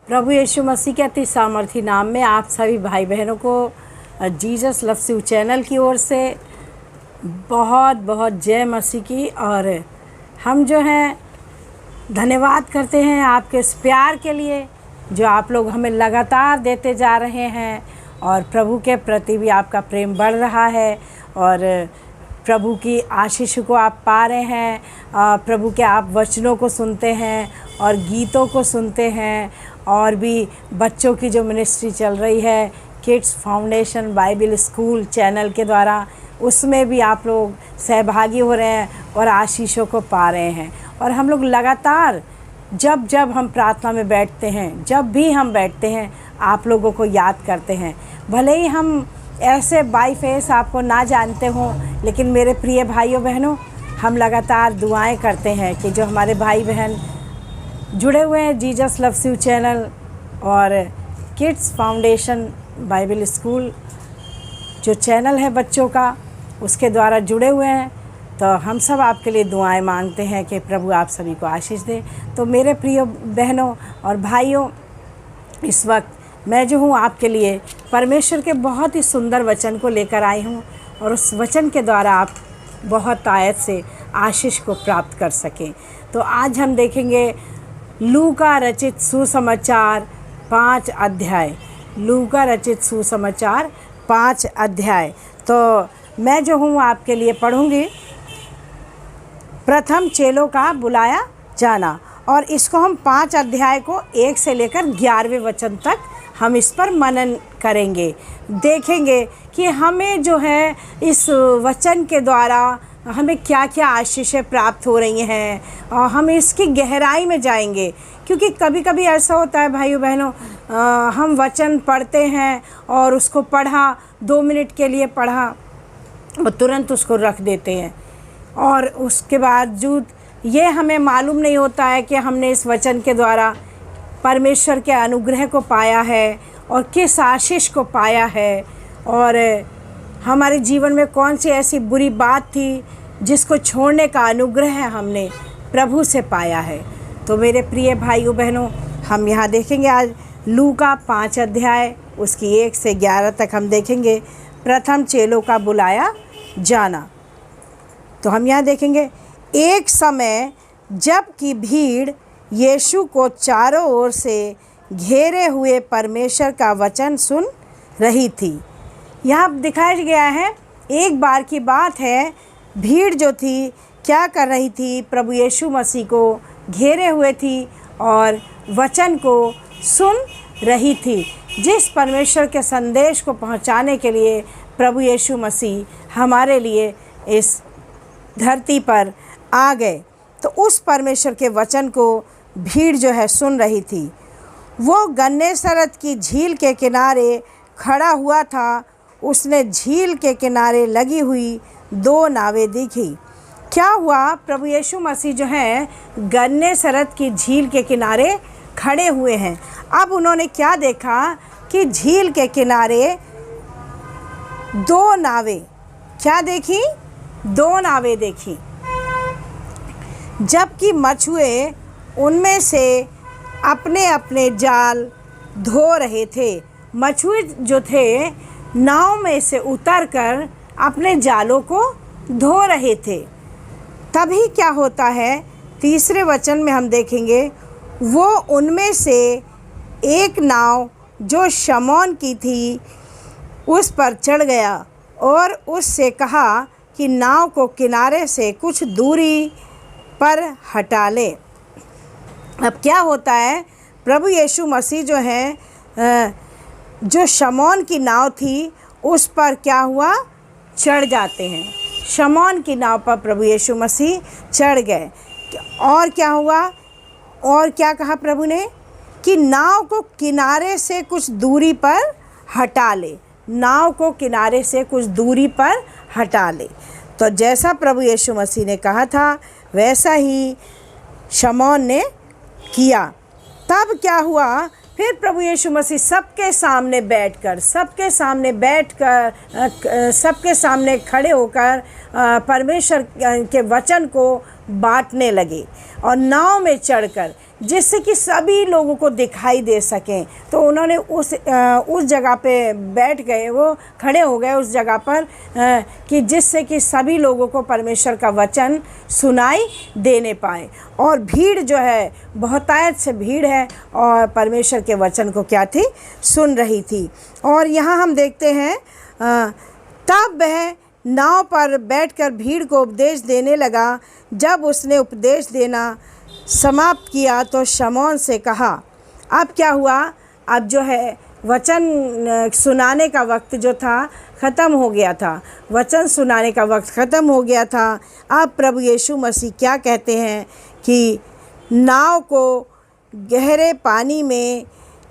प्रभु यीशु मसीह के अति सामर्थी नाम में आप सभी भाई बहनों को जीसस लव्स यू चैनल की ओर से बहुत बहुत जय मसीह की। और हम जो हैं धन्यवाद करते हैं आपके इस प्यार के लिए जो आप लोग हमें लगातार देते जा रहे हैं, और प्रभु के प्रति भी आपका प्रेम बढ़ रहा है और प्रभु की आशीष को आप पा रहे हैं। प्रभु के आप वचनों को सुनते हैं और गीतों को सुनते हैं, और भी बच्चों की जो मिनिस्ट्री चल रही है kids foundation Bible school channel के द्वारा, उसमें भी आप लोग सहभागी हो रहे हैं और आशीषों को पा रहे हैं। और हम लोग लगातार जब जब हम प्रार्थना में बैठते हैं, जब भी हम बैठते हैं, आप लोगों को याद करते हैं। भले ही हम ऐसे बाई फेस आपको ना जानते हों, लेकिन मेरे प्रिय भाइयों बहनों, हम लगातार दुआएं करते हैं कि जो हमारे भाई बहन जुड़े हुए हैं जीसस लव्स यू चैनल और किड्स फाउंडेशन बाइबल स्कूल जो चैनल है बच्चों का, उसके द्वारा जुड़े हुए हैं, तो हम सब आपके लिए दुआएं मांगते हैं कि प्रभु आप सभी को आशीष दे। तो मेरे प्रिय बहनों और भाइयों, इस वक्त मैं जो हूँ आपके लिए परमेश्वर के बहुत ही सुंदर वचन को लेकर आई हूँ, और उस वचन के द्वारा आप बहुत आयत से आशीष को प्राप्त कर सकें। तो आज हम देखेंगे लूका रचित सुसमाचार 5 अध्याय। लूका रचित सुसमाचार 5 अध्याय। तो मैं जो हूँ आपके लिए पढ़ूँगी प्रथम चेलों का बुलाया जाना, और इसको हम 5 अध्याय को 1 से लेकर 11वें वचन तक हम इस पर मनन करेंगे। देखेंगे कि हमें जो है इस वचन के द्वारा हमें क्या क्या आशीषें प्राप्त हो रही हैं, और हम इसकी गहराई में जाएंगे। क्योंकि कभी कभी ऐसा होता है भाइयों बहनों, हम वचन पढ़ते हैं और उसको पढ़ा 2 मिनट के लिए पढ़ा और तुरंत उसको रख देते हैं, और उसके बावजूद ये हमें मालूम नहीं होता है कि हमने इस वचन के द्वारा परमेश्वर के अनुग्रह को पाया है और किस आशीष को पाया है, और हमारे जीवन में कौन सी ऐसी बुरी बात थी जिसको छोड़ने का अनुग्रह हमने प्रभु से पाया है। तो मेरे प्रिय भाइयों बहनों, हम यहाँ देखेंगे आज लूका 5 अध्याय उसकी 1 से 11 तक हम देखेंगे प्रथम चेलों का बुलाया जाना। तो हम यहाँ देखेंगे, एक समय जबकि भीड़ यीशु को चारों ओर से घेरे हुए परमेश्वर का वचन सुन रही थी। यहाँ दिखाया गया है, एक बार की बात है, भीड़ जो थी क्या कर रही थी, प्रभु यीशु मसीह को घेरे हुए थी और वचन को सुन रही थी। जिस परमेश्वर के संदेश को पहुंचाने के लिए प्रभु यीशु मसीह हमारे लिए इस धरती पर आ गए, तो उस परमेश्वर के वचन को भीड़ जो है सुन रही थी। वो गन्नेसरत की झील के किनारे खड़ा हुआ था। उसने झील के किनारे लगी हुई 2 नावें देखी। क्या हुआ, प्रभु यीशु मसीह जो हैं गन्नेसरत की झील के किनारे खड़े हुए हैं। अब उन्होंने क्या देखा कि झील के किनारे 2 नावें, क्या देखी, 2 नावें देखी, जबकि मछुए उनमें से अपने अपने जाल धो रहे थे। मछुए जो थे नाव में से उतरकर अपने जालों को धो रहे थे। तभी क्या होता है, तीसरे वचन में हम देखेंगे, वो उनमें से एक नाव जो शमौन की थी उस पर चढ़ गया और उससे कहा कि नाव को किनारे से कुछ दूरी पर हटा ले। अब क्या होता है, प्रभु यीशु मसीह जो है जो शमौन की नाव थी उस पर क्या हुआ, चढ़ जाते हैं। शमौन की नाव पर प्रभु यीशु मसीह चढ़ गए, और क्या हुआ, और क्या कहा प्रभु ने कि नाव को किनारे से कुछ दूरी पर हटा ले, नाव को किनारे से कुछ दूरी पर हटा ले। तो जैसा प्रभु यीशु मसीह ने कहा था वैसा ही शमौन ने किया। तब क्या हुआ, फिर प्रभु यीशु मसीह सबके सामने खड़े होकर परमेश्वर के वचन को बांटने लगे, और नाव में चढ़कर जिससे कि सभी लोगों को दिखाई दे सकें। तो उन्होंने उस जगह पे बैठ गए, वो खड़े हो गए उस जगह पर कि जिससे कि सभी लोगों को परमेश्वर का वचन सुनाई देने पाए। और भीड़ जो है, बहुतायत से भीड़ है और परमेश्वर के वचन को क्या थी, सुन रही थी। और यहाँ हम देखते हैं तब वह नाव पर बैठकर भीड़ को उपदेश देने लगा। जब उसने उपदेश देना समाप्त किया तो शमौन से कहा, अब क्या हुआ, अब जो है वचन सुनाने का वक्त जो था ख़त्म हो गया था, वचन सुनाने का वक्त ख़त्म हो गया था। अब प्रभु यीशु मसीह क्या कहते हैं कि नाव को गहरे पानी में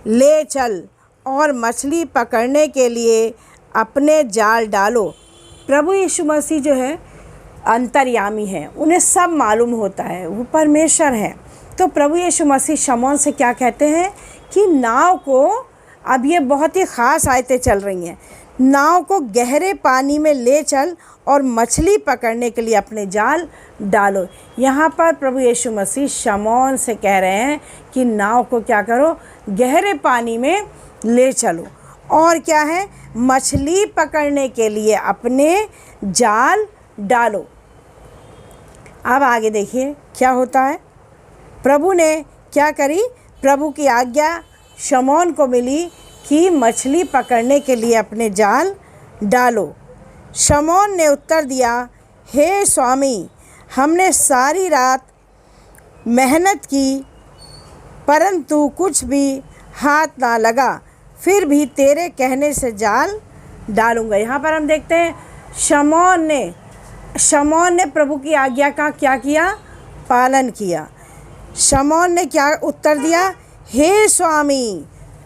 ले चल और मछली पकड़ने के लिए अपने जाल डालो। प्रभु यीशु मसीह जो है अंतर्यामी है, उन्हें सब मालूम होता है, वो परमेश्वर है। तो प्रभु यीशु मसीह शमौन से क्या कहते हैं कि नाव को, अब ये बहुत ही ख़ास आयतें चल रही हैं, नाव को गहरे पानी में ले चल और मछली पकड़ने के लिए अपने जाल डालो। यहाँ पर प्रभु यीशु मसीह शमौन से कह रहे हैं कि नाव को क्या करो, गहरे पानी में ले चलो और क्या है, मछली पकड़ने के लिए अपने जाल डालो। अब आगे देखिए क्या होता है। प्रभु ने क्या करी, प्रभु की आज्ञा शमौन को मिली कि मछली पकड़ने के लिए अपने जाल डालो। शमौन ने उत्तर दिया, हे स्वामी, हमने सारी रात मेहनत की परंतु कुछ भी हाथ ना लगा, फिर भी तेरे कहने से जाल डालूंगा। यहाँ पर हम देखते हैं शमौन ने प्रभु की आज्ञा का क्या किया, पालन किया। शमौन ने क्या उत्तर दिया, हे स्वामी।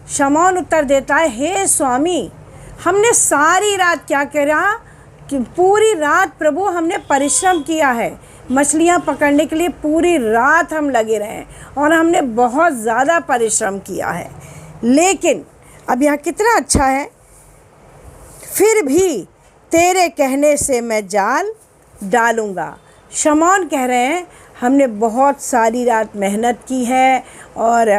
शमौन उत्तर देता है, हे स्वामी, हमने सारी रात क्या करा कि पूरी रात प्रभु हमने परिश्रम किया है, मछलियाँ पकड़ने के लिए पूरी रात हम लगे रहे और हमने बहुत ज़्यादा परिश्रम किया है। लेकिन अब यहाँ कितना अच्छा है, फिर भी तेरे कहने से मैं जाल डालूँगा। शमौन कह रहे हैं हमने बहुत सारी रात मेहनत की है और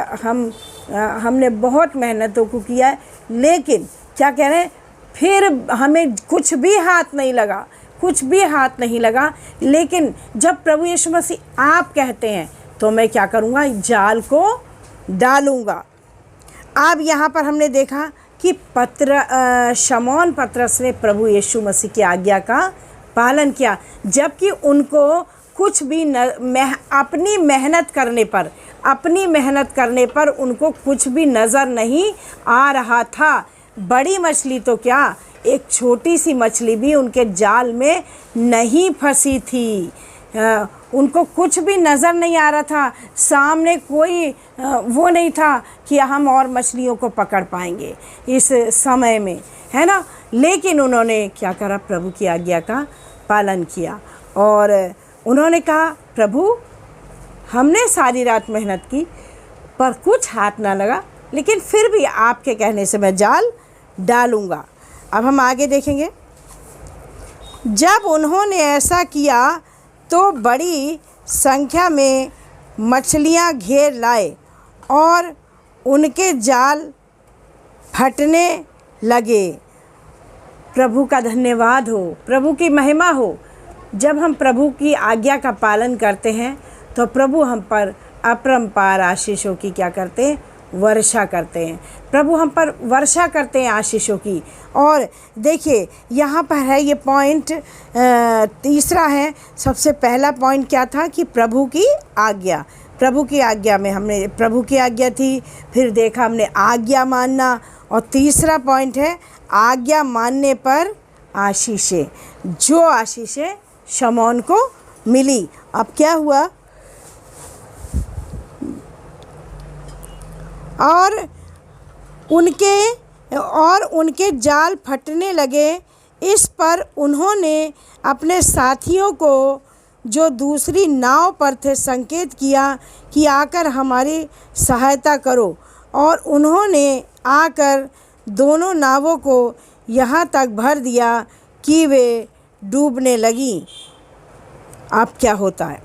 हमने बहुत मेहनतों को किया है, लेकिन क्या कह रहे हैं, फिर हमें कुछ भी हाथ नहीं लगा, कुछ भी हाथ नहीं लगा। लेकिन जब प्रभु यीशु मसीह आप कहते हैं तो मैं क्या करूँगा, जाल को डालूँगा। अब यहाँ पर हमने देखा कि शमौन पतरस ने प्रभु यीशु मसीह की आज्ञा का पालन किया, जबकि उनको कुछ भी अपनी मेहनत करने पर उनको कुछ भी नज़र नहीं आ रहा था। बड़ी मछली तो क्या, एक छोटी सी मछली भी उनके जाल में नहीं फंसी थी। उनको कुछ भी नज़र नहीं आ रहा था, सामने कोई वो नहीं था कि हम और मछलियों को पकड़ पाएंगे इस समय में, है ना। लेकिन उन्होंने क्या करा, प्रभु की आज्ञा का पालन किया और उन्होंने कहा, प्रभु हमने सारी रात मेहनत की पर कुछ हाथ ना लगा, लेकिन फिर भी आपके कहने से मैं जाल डालूँगा। अब हम आगे देखेंगे। जब उन्होंने ऐसा किया तो बड़ी संख्या में मछलियां घेर लाए और उनके जाल फटने लगे। प्रभु का धन्यवाद हो, प्रभु की महिमा हो। जब हम प्रभु की आज्ञा का पालन करते हैं तो प्रभु हम पर अपरंपार आशीषों की क्या करते हैं, वर्षा करते हैं। प्रभु हम पर वर्षा करते हैं आशीषों की। और देखिए यहाँ पर है ये पॉइंट तीसरा है। सबसे पहला पॉइंट क्या था कि प्रभु की आज्ञा, प्रभु की आज्ञा में हमने प्रभु की आज्ञा थी, फिर देखा हमने आज्ञा मानना, और तीसरा पॉइंट है आज्ञा मानने पर आशीषें, जो आशीषें शमौन को मिली। अब क्या हुआ, और उनके जाल फटने लगे। इस पर उन्होंने अपने साथियों को जो दूसरी नाव पर थे संकेत किया कि आकर हमारी सहायता करो, और उन्होंने आकर दोनों नावों को यहाँ तक भर दिया कि वे डूबने लगीं। अब क्या होता है,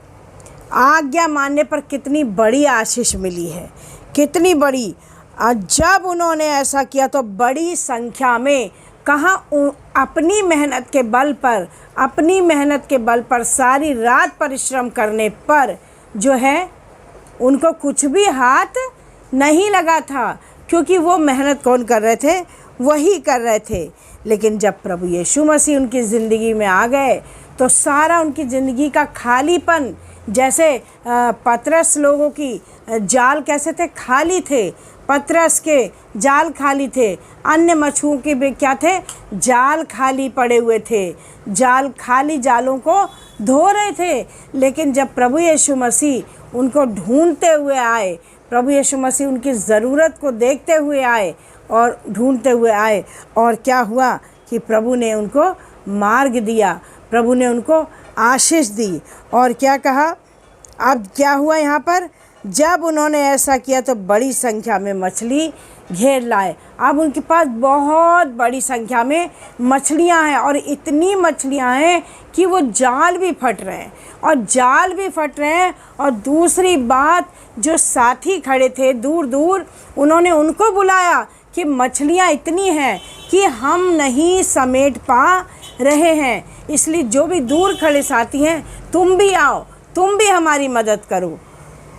आज्ञा मानने पर कितनी बड़ी आशीष मिली है, कितनी बड़ी। जब उन्होंने ऐसा किया तो बड़ी संख्या में, कहाँ, अपनी मेहनत के बल पर, अपनी मेहनत के बल पर, सारी रात परिश्रम करने पर जो है उनको कुछ भी हाथ नहीं लगा था, क्योंकि वो मेहनत कौन कर रहे थे? वही कर रहे थे। लेकिन जब प्रभु यीशु मसीह उनकी ज़िंदगी में आ गए तो सारा उनकी ज़िंदगी का खालीपन, जैसे पतरस लोगों की जाल कैसे थे? खाली थे। पतरस के जाल खाली थे, अन्य मछुओं के भी क्या थे? जाल खाली पड़े हुए थे। जाल खाली जालों को धो रहे थे। लेकिन जब प्रभु यीशु मसीह उनको ढूंढते हुए आए, प्रभु यीशु मसीह उनकी ज़रूरत को देखते हुए आए और ढूंढते हुए आए, और क्या हुआ कि प्रभु ने उनको मार्ग दिया, प्रभु ने उनको आशीष दी। और क्या कहा? अब क्या हुआ यहाँ पर? जब उन्होंने ऐसा किया तो बड़ी संख्या में मछली घेर लाए। अब उनके पास बहुत बड़ी संख्या में मछलियाँ हैं, और इतनी मछलियाँ हैं कि वो जाल भी फट रहे हैं, और जाल भी फट रहे हैं। और दूसरी बात, जो साथी खड़े थे दूर दूर, उन्होंने उनको बुलाया कि मछलियाँ इतनी हैं कि हम नहीं समेट पा रहे हैं, इसलिए जो भी दूर खड़े साथी हैं, तुम भी आओ, तुम भी हमारी मदद करो।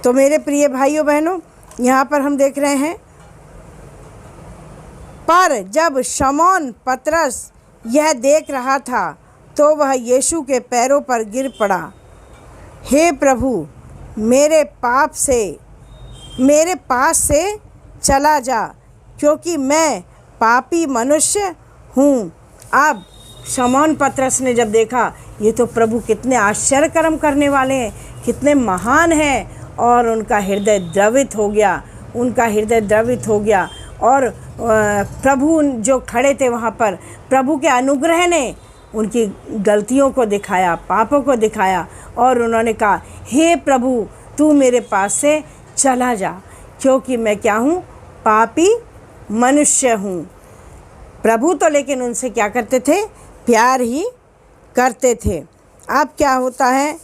तो मेरे प्रिय भाइयों बहनों, यहाँ पर हम देख रहे हैं, पर जब शमौन पतरस यह देख रहा था तो वह यीशु के पैरों पर गिर पड़ा। हे प्रभु, मेरे पास से चला जा, क्योंकि मैं पापी मनुष्य हूँ। अब शमौन पतरस ने जब देखा, ये तो प्रभु कितने आश्चर्य कर्म करने वाले हैं, कितने महान हैं, और उनका हृदय द्रवित हो गया, उनका हृदय द्रवित हो गया। और प्रभु जो खड़े थे वहाँ पर, प्रभु के अनुग्रह ने उनकी गलतियों को दिखाया, पापों को दिखाया, और उन्होंने कहा, हे प्रभु, तू मेरे पास से चला जा, क्योंकि मैं क्या हूँ? पापी मनुष्य हूँ। प्रभु तो लेकिन उनसे क्या करते थे? प्यार ही करते थे। अब क्या होता है?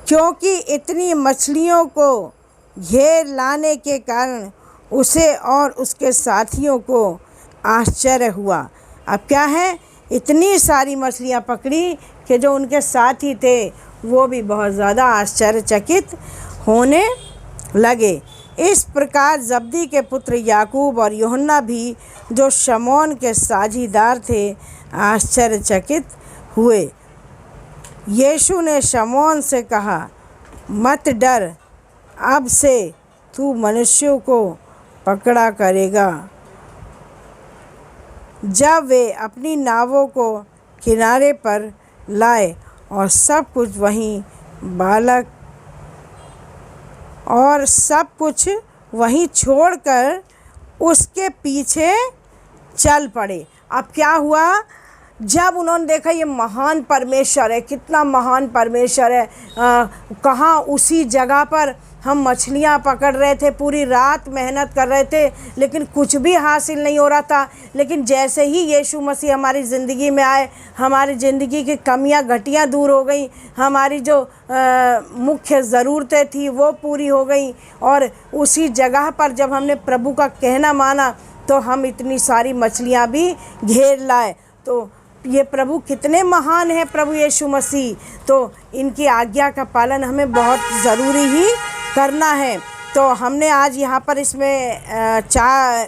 क्योंकि इतनी मछलियों को घेर लाने के कारण उसे और उसके साथियों को आश्चर्य हुआ। अब क्या है? इतनी सारी मछलियाँ पकड़ी कि जो उनके साथी थे वो भी बहुत ज़्यादा आश्चर्यचकित होने लगे। इस प्रकार जब्दी के पुत्र याकूब और यूहन्ना भी, जो शमौन के साझीदार थे, आश्चर्यचकित हुए। यीशु ने शमौन से कहा, मत डर, अब से तू मनुष्यों को पकड़ा करेगा। जब वे अपनी नावों को किनारे पर लाए और सब कुछ वहीं छोड़कर उसके पीछे चल पड़े। अब क्या हुआ? जब उन्होंने देखा ये महान परमेश्वर है, कितना महान परमेश्वर है, कहाँ उसी जगह पर हम मछलियाँ पकड़ रहे थे, पूरी रात मेहनत कर रहे थे, लेकिन कुछ भी हासिल नहीं हो रहा था। लेकिन जैसे ही यीशु मसीह हमारी ज़िंदगी में आए, हमारी ज़िंदगी की कमियां घटियां दूर हो गई, हमारी जो मुख्य ज़रूरतें थी वो पूरी हो गई। और उसी जगह पर जब हमने प्रभु का कहना माना तो हम इतनी सारी मछलियाँ भी घेर लाए। तो ये प्रभु कितने महान हैं, प्रभु यीशु मसीह। तो इनकी आज्ञा का पालन हमें बहुत ज़रूरी ही करना है। तो हमने आज यहाँ पर इसमें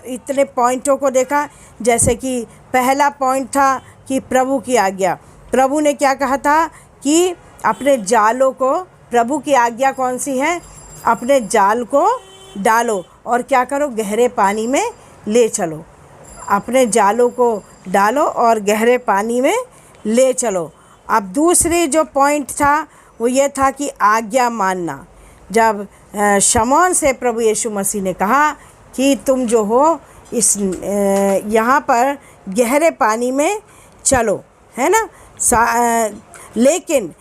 इतने पॉइंटों को देखा। जैसे कि पहला पॉइंट था कि प्रभु की आज्ञा। प्रभु ने क्या कहा था कि अपने जालों को, प्रभु की आज्ञा कौन सी है? अपने जाल को डालो और क्या करो? गहरे पानी में ले चलो। अपने जालों को डालो और गहरे पानी में ले चलो। अब दूसरी जो पॉइंट था वो ये था कि आज्ञा मानना। जब शमौन से प्रभु यीशु मसीह ने कहा कि तुम जो हो इस यहाँ पर गहरे पानी में चलो, है ना। लेकिन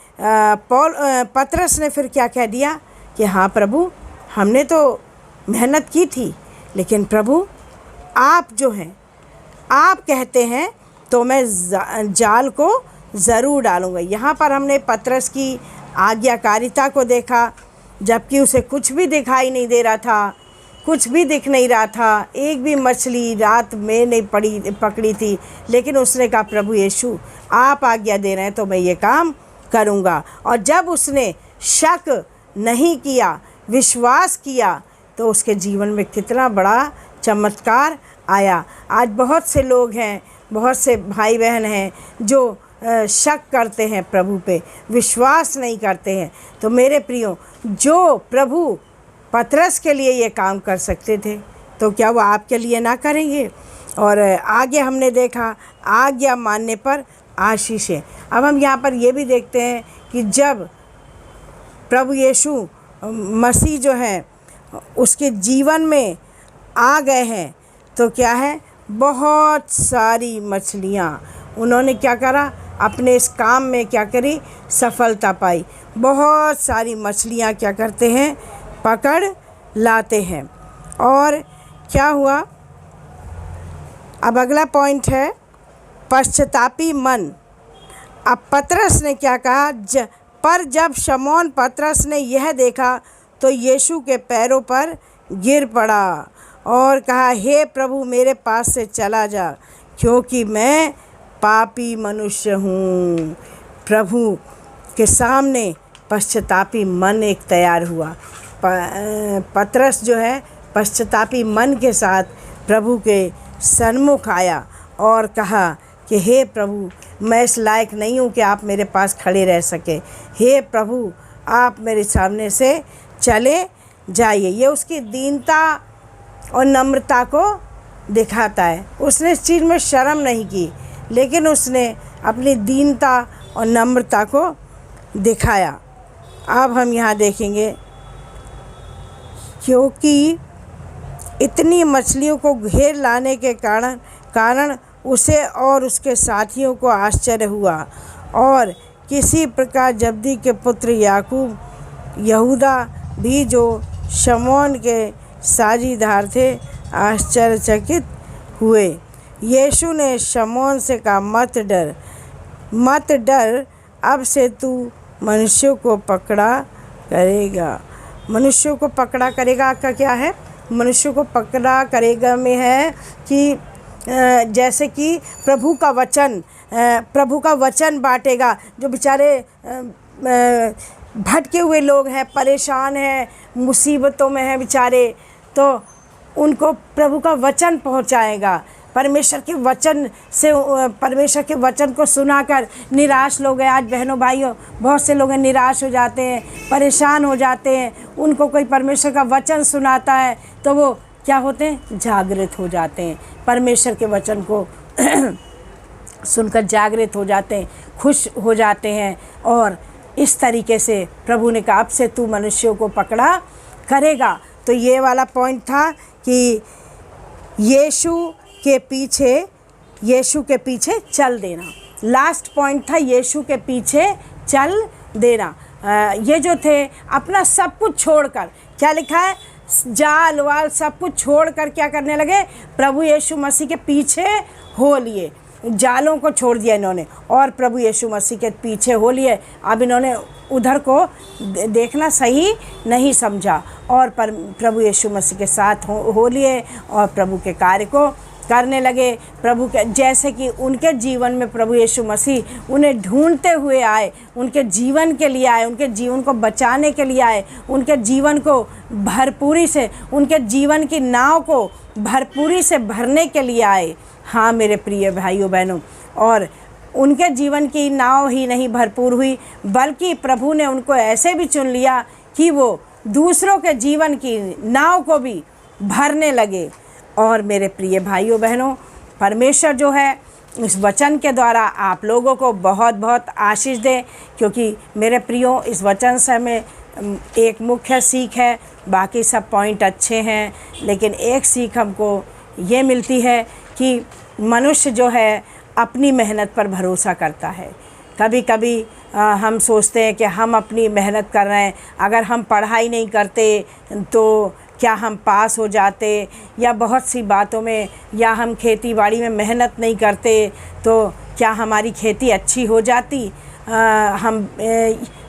पतरस ने फिर क्या कह दिया कि हाँ प्रभु, हमने तो मेहनत की थी, लेकिन प्रभु आप जो हैं, आप कहते हैं तो मैं जाल को ज़रूर डालूँगा। यहाँ पर हमने पतरस की आज्ञाकारिता को देखा, जबकि उसे कुछ भी दिखाई नहीं दे रहा था, कुछ भी दिख नहीं रहा था, एक भी मछली रात में नहीं पकड़ी थी। लेकिन उसने कहा, प्रभु यीशु आप आज्ञा दे रहे हैं तो मैं ये काम करूँगा। और जब उसने शक नहीं किया, विश्वास किया, तो उसके जीवन में कितना बड़ा चमत्कार आया। आज बहुत से लोग हैं, बहुत से भाई बहन हैं जो शक करते हैं, प्रभु पे विश्वास नहीं करते हैं। तो मेरे प्रियो, जो प्रभु पतरस के लिए ये काम कर सकते थे, तो क्या वो आपके लिए ना करेंगे? और आगे हमने देखा, आज्ञा मानने पर आशीष है। अब हम यहाँ पर ये भी देखते हैं कि जब प्रभु यीशु मसीह जो है उसके जीवन में आ गए हैं, तो क्या है, बहुत सारी मछलियाँ उन्होंने क्या करा, अपने इस काम में क्या करी, सफलता पाई। बहुत सारी मछलियाँ क्या करते हैं, पकड़ लाते हैं। और क्या हुआ, अब अगला पॉइंट है पश्चातापी मन। अब पतरस ने क्या कहा, पर जब शमौन पतरस ने यह देखा तो यीशु के पैरों पर गिर पड़ा और कहा, हे प्रभु मेरे पास से चला जा, क्योंकि मैं पापी मनुष्य हूँ। प्रभु के सामने पश्चातापी मन एक तैयार हुआ। पतरस जो है पश्चातापी मन के साथ प्रभु के सन्मुख आया और कहा कि हे प्रभु, मैं इस लायक नहीं हूँ कि आप मेरे पास खड़े रह सके। हे प्रभु, आप मेरे सामने से चले जाइए। ये उसकी दीनता और नम्रता को दिखाता है। उसने इस चीज़ में शर्म नहीं की, लेकिन उसने अपनी दीनता और नम्रता को दिखाया। अब हम यहाँ देखेंगे, क्योंकि इतनी मछलियों को घेर लाने के कारण उसे और उसके साथियों को आश्चर्य हुआ, और किसी प्रकार जब्दी के पुत्र याकूब, यहूदा भी जो शमौन के साझीदार थे, आश्चर्यचकित हुए। यीशु ने शमौन से कहा, मत डर, अब से तू मनुष्यों को पकड़ा करेगा। मनुष्यों को पकड़ा करेगा का क्या है, मनुष्यों को पकड़ा करेगा में है कि जैसे कि प्रभु का वचन बांटेगा। जो बेचारे भटके हुए लोग हैं, परेशान हैं, मुसीबतों में हैं बेचारे, तो उनको प्रभु का वचन पहुंचाएगा। परमेश्वर के वचन को सुनाकर निराश लोग हैं, आज बहनों भाइयों बहुत से लोग निराश हो जाते हैं, परेशान हो जाते हैं। उनको कोई परमेश्वर का वचन सुनाता है तो वो क्या होते हैं, जागृत हो जाते हैं, परमेश्वर के वचन को सुनकर जागृत हो जाते हैं, खुश हो जाते हैं। और इस तरीके से प्रभु ने कहा, अब से तू मनुष्यों को पकड़ा करेगा। तो ये वाला पॉइंट था कि यीशु के पीछे चल देना। लास्ट पॉइंट था यीशु के पीछे चल देना। ये जो थे अपना सब कुछ छोड़कर, क्या लिखा है, जाल वाल सब कुछ छोड़कर क्या करने लगे, प्रभु यीशु मसीह के पीछे हो लिए। जालों को छोड़ दिया इन्होंने और प्रभु यीशु मसीह के पीछे हो लिए। अब इन्होंने उधर को देखना सही नहीं समझा और प्रभु यीशु मसीह के साथ हो लिए और प्रभु के कार्य को करने लगे। प्रभु के जैसे कि उनके जीवन में प्रभु यीशु मसीह उन्हें ढूंढते हुए आए, उनके जीवन के लिए आए, उनके जीवन को बचाने के लिए आए, उनके जीवन को भरपूरी से, उनके जीवन की नाव को भरपूरी से भरने के लिए आए। हाँ मेरे प्रिय भाइयों बहनों, और उनके जीवन की नाव ही नहीं भरपूर हुई, बल्कि प्रभु ने उनको ऐसे भी चुन लिया कि वो दूसरों के जीवन की नाव को भी भरने लगे। और मेरे प्रिय भाइयों बहनों, परमेश्वर जो है इस वचन के द्वारा आप लोगों को बहुत बहुत आशीष दे, क्योंकि मेरे प्रियो इस वचन से हमें एक मुख्य सीख है। बाकी सब पॉइंट अच्छे हैं, लेकिन एक सीख हमको ये मिलती है कि मनुष्य जो है अपनी मेहनत पर भरोसा करता है। कभी कभी हम सोचते हैं कि हम अपनी मेहनत कर रहे हैं, अगर हम पढ़ाई नहीं करते तो क्या हम पास हो जाते, या बहुत सी बातों में, या हम खेती बाड़ी में मेहनत नहीं करते तो क्या हमारी खेती अच्छी हो जाती। हम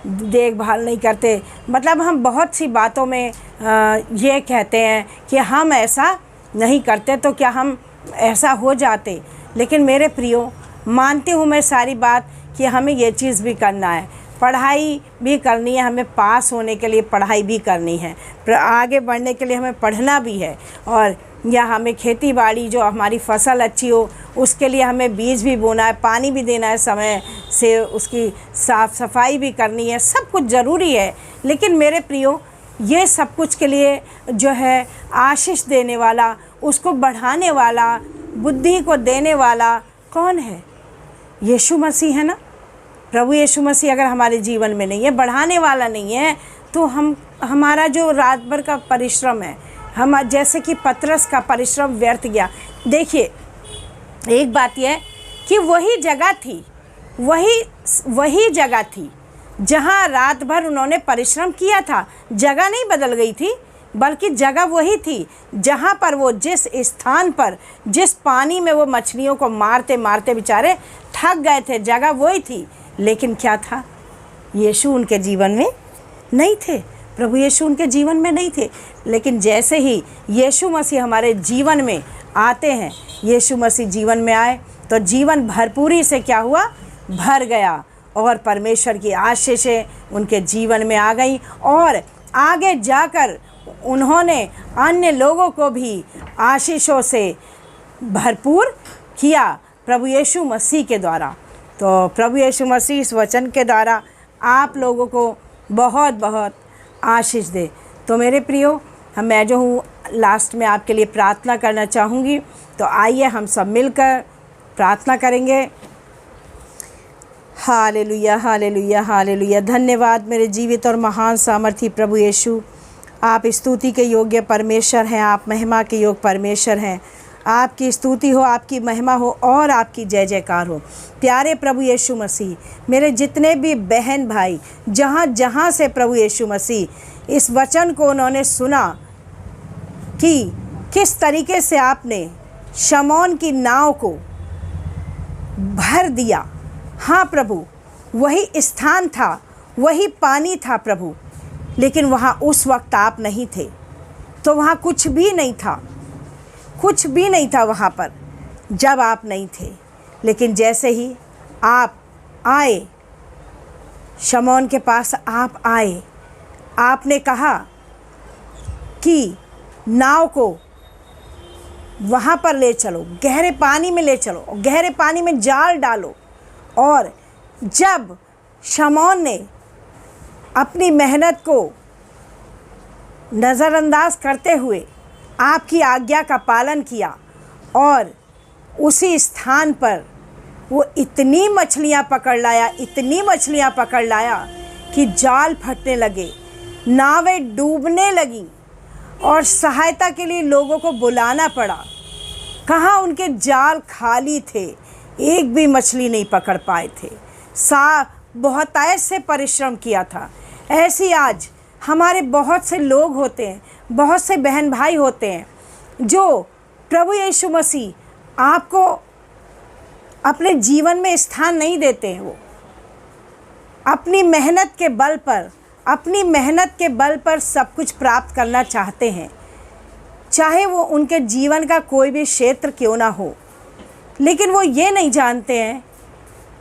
देखभाल नहीं करते। मतलब हम बहुत सी बातों में ये कहते हैं कि हम ऐसा नहीं करते तो क्या हम ऐसा हो जाते। लेकिन मेरे प्रियो, मानती हूँ मैं सारी बात कि हमें ये चीज़ भी करना है, पढ़ाई भी करनी है, हमें पास होने के लिए पढ़ाई भी करनी है, आगे बढ़ने के लिए हमें पढ़ना भी है। और या हमें खेती बाड़ी, जो हमारी फसल अच्छी हो उसके लिए हमें बीज भी बोना है, पानी भी देना है, समय से उसकी साफ़ सफाई भी करनी है, सब कुछ ज़रूरी है। लेकिन मेरे प्रियो, ये सब कुछ के लिए जो है आशीष देने वाला, उसको बढ़ाने वाला, बुद्धि को देने वाला कौन है? यीशु मसीह है ना। प्रभु यीशु मसीह अगर हमारे जीवन में नहीं है, बढ़ाने वाला नहीं है, तो हमारा जो रात भर का परिश्रम है, हम जैसे कि पतरस का परिश्रम व्यर्थ गया। देखिए, एक बात यह कि वही जगह थी जहाँ रात भर उन्होंने परिश्रम किया था। जगह नहीं बदल गई थी, बल्कि जगह वही थी जहाँ पर वो जिस स्थान पर, जिस पानी में वो मछलियों को मारते मारते बेचारे थक गए थे, जगह वही थी। लेकिन क्या था? यीशु उनके जीवन में नहीं थे, प्रभु यीशु उनके जीवन में नहीं थे। लेकिन जैसे ही यीशु मसीह हमारे जीवन में आते हैं, यीशु मसीह जीवन में आए तो जीवन भरपूरी से क्या हुआ? भर गया, और परमेश्वर की आशीषें उनके जीवन में आ गई, और आगे जाकर उन्होंने अन्य लोगों को भी आशीषों से भरपूर किया प्रभु यीशु मसीह के द्वारा। तो प्रभु यीशु मसीह इस वचन के द्वारा आप लोगों को बहुत बहुत आशीष दे। तो मेरे प्रियो, मैं जो हूँ लास्ट में आपके लिए प्रार्थना करना चाहूँगी। तो आइए हम सब मिलकर प्रार्थना करेंगे। Hallelujah, hallelujah, hallelujah. धन्यवाद मेरे जीवित और महान सामर्थी प्रभु यीशु। आप स्तुति के योग्य परमेश्वर हैं, आप महिमा के योग्य परमेश्वर हैं। आपकी स्तुति हो, आपकी महिमा हो और आपकी जय जयकार हो। प्यारे प्रभु यीशु मसीह, मेरे जितने भी बहन भाई जहाँ जहाँ से प्रभु यीशु मसीह इस वचन को उन्होंने सुना कि किस तरीके से आपने शमौन की नाव को भर दिया। हाँ प्रभु, वही स्थान था, वही पानी था प्रभु, लेकिन वहाँ उस वक्त आप नहीं थे, तो वहाँ कुछ भी नहीं था, कुछ भी नहीं था वहाँ पर जब आप नहीं थे। लेकिन जैसे ही आप आए, शमौन के पास आप आए, आपने कहा कि नाव को वहाँ पर ले चलो, गहरे पानी में ले चलो, गहरे पानी में जाल डालो। और जब शमौन ने अपनी मेहनत को नज़रअंदाज करते हुए आपकी आज्ञा का पालन किया, और उसी स्थान पर वो इतनी मछलियाँ पकड़ लाया, इतनी मछलियाँ पकड़ लाया कि जाल फटने लगे, नावें डूबने लगीं, और सहायता के लिए लोगों को बुलाना पड़ा। कहाँ उनके जाल खाली थे, एक भी मछली नहीं पकड़ पाए थे। बहुत ऐसे परिश्रम किया था। ऐसी आज हमारे बहुत से लोग होते हैं, बहुत से बहन भाई होते हैं जो प्रभु यीशु मसीह आपको अपने जीवन में स्थान नहीं देते हैं। वो अपनी मेहनत के बल पर, अपनी मेहनत के बल पर सब कुछ प्राप्त करना चाहते हैं, चाहे वो उनके जीवन का कोई भी क्षेत्र क्यों ना हो। लेकिन वो ये नहीं जानते हैं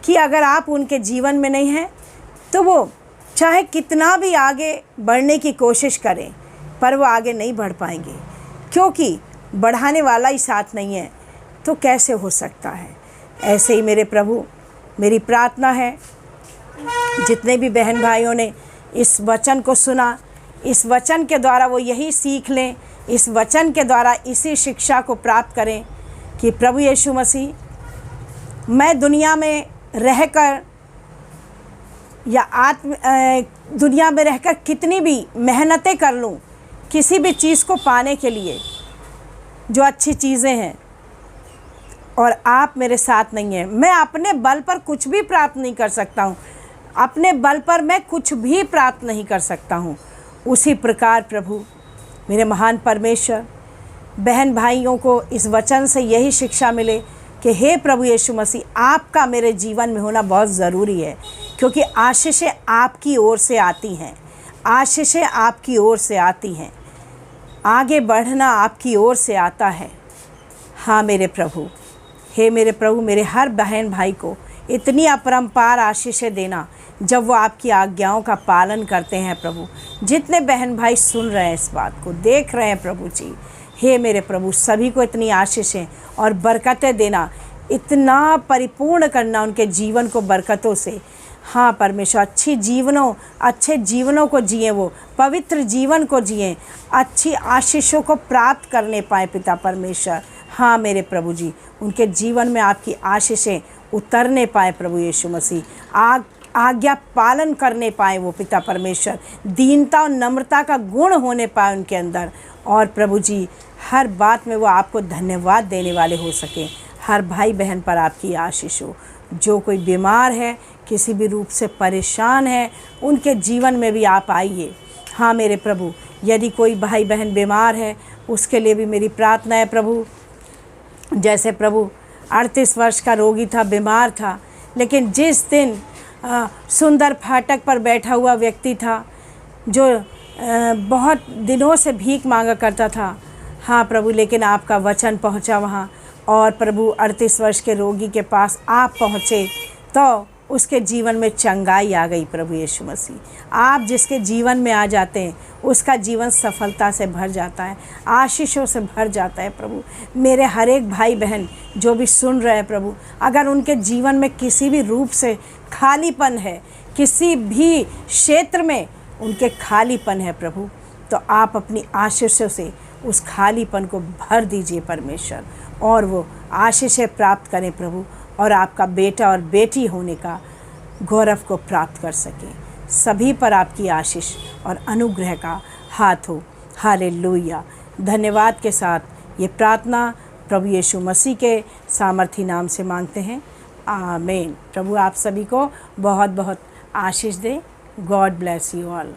कि अगर आप उनके जीवन में नहीं हैं तो वो चाहे कितना भी आगे बढ़ने की कोशिश करें, पर वो आगे नहीं बढ़ पाएंगे, क्योंकि बढ़ाने वाला ही साथ नहीं है, तो कैसे हो सकता है। ऐसे ही मेरे प्रभु, मेरी प्रार्थना है जितने भी बहन भाइयों ने इस वचन को सुना, इस वचन के द्वारा वो यही सीख लें, इस वचन के द्वारा इसी शिक्षा को प्राप्त करें कि प्रभु यीशु मसीह, मैं दुनिया में रहकर या दुनिया में रहकर कितनी भी मेहनतें कर लूं किसी भी चीज़ को पाने के लिए, जो अच्छी चीज़ें हैं, और आप मेरे साथ नहीं हैं, मैं अपने बल पर कुछ भी प्राप्त नहीं कर सकता हूँ, अपने बल पर मैं कुछ भी प्राप्त नहीं कर सकता हूँ। उसी प्रकार प्रभु मेरे महान परमेश्वर, बहन भाइयों को इस वचन से यही शिक्षा मिले कि हे प्रभु यीशु मसीह, आपका मेरे जीवन में होना बहुत ज़रूरी है, क्योंकि आशीषें आपकी ओर से आती हैं, आशीषें आपकी ओर से आती हैं, आगे बढ़ना आपकी ओर से आता है। हाँ मेरे प्रभु, हे मेरे प्रभु, मेरे हर बहन भाई को इतनी अपरंपार आशीषें देना जब वो आपकी आज्ञाओं का पालन करते हैं प्रभु। जितने बहन भाई सुन रहे हैं, इस बात को देख रहे हैं प्रभु जी, हे मेरे प्रभु, सभी को इतनी आशीषें और बरकतें देना, इतना परिपूर्ण करना उनके जीवन को बरकतों से। हाँ परमेश्वर, अच्छे जीवनों को जिए, वो पवित्र जीवन को जिए, अच्छी आशीषों को प्राप्त करने पाए पिता परमेश्वर। हाँ मेरे प्रभु जी, उनके जीवन में आपकी आशीषें उतरने पाए प्रभु यीशु मसीह, आज्ञा पालन करने पाए वो पिता परमेश्वर, दीनता और नम्रता का गुण होने पाए उनके अंदर, और प्रभु जी हर बात में वो आपको धन्यवाद देने वाले हो सकें। हर भाई बहन पर आपकी आशीष हो। जो कोई बीमार है, किसी भी रूप से परेशान है, उनके जीवन में भी आप आइए। हाँ मेरे प्रभु, यदि कोई भाई बहन बीमार है, उसके लिए भी मेरी प्रार्थना है प्रभु। जैसे प्रभु 38 वर्ष का रोगी था, बीमार था, लेकिन जिस दिन सुंदर फाटक पर बैठा हुआ व्यक्ति था, जो बहुत दिनों से भीख मांगा करता था, हाँ प्रभु, लेकिन आपका वचन पहुंचा वहाँ, और प्रभु 38 वर्ष के रोगी के पास आप पहुँचे तो उसके जीवन में चंगाई आ गई। प्रभु यीशु मसीह, आप जिसके जीवन में आ जाते हैं उसका जीवन सफलता से भर जाता है, आशीषों से भर जाता है। प्रभु मेरे हर एक भाई बहन जो भी सुन रहे हैं प्रभु, अगर उनके जीवन में किसी भी रूप से खालीपन है, किसी भी क्षेत्र में उनके खालीपन है प्रभु, तो आप अपनी आशीषों से उस खालीपन को भर दीजिए परमेश्वर, और वो आशीषें प्राप्त करें प्रभु, और आपका बेटा और बेटी होने का गौरव को प्राप्त कर सकें। सभी पर आपकी आशीष और अनुग्रह का हाथ हो। हालेलुया। धन्यवाद के साथ ये प्रार्थना प्रभु यीशु मसीह के सामर्थी नाम से मांगते हैं, आमीन। प्रभु आप सभी को बहुत बहुत आशीष दे। God bless you all.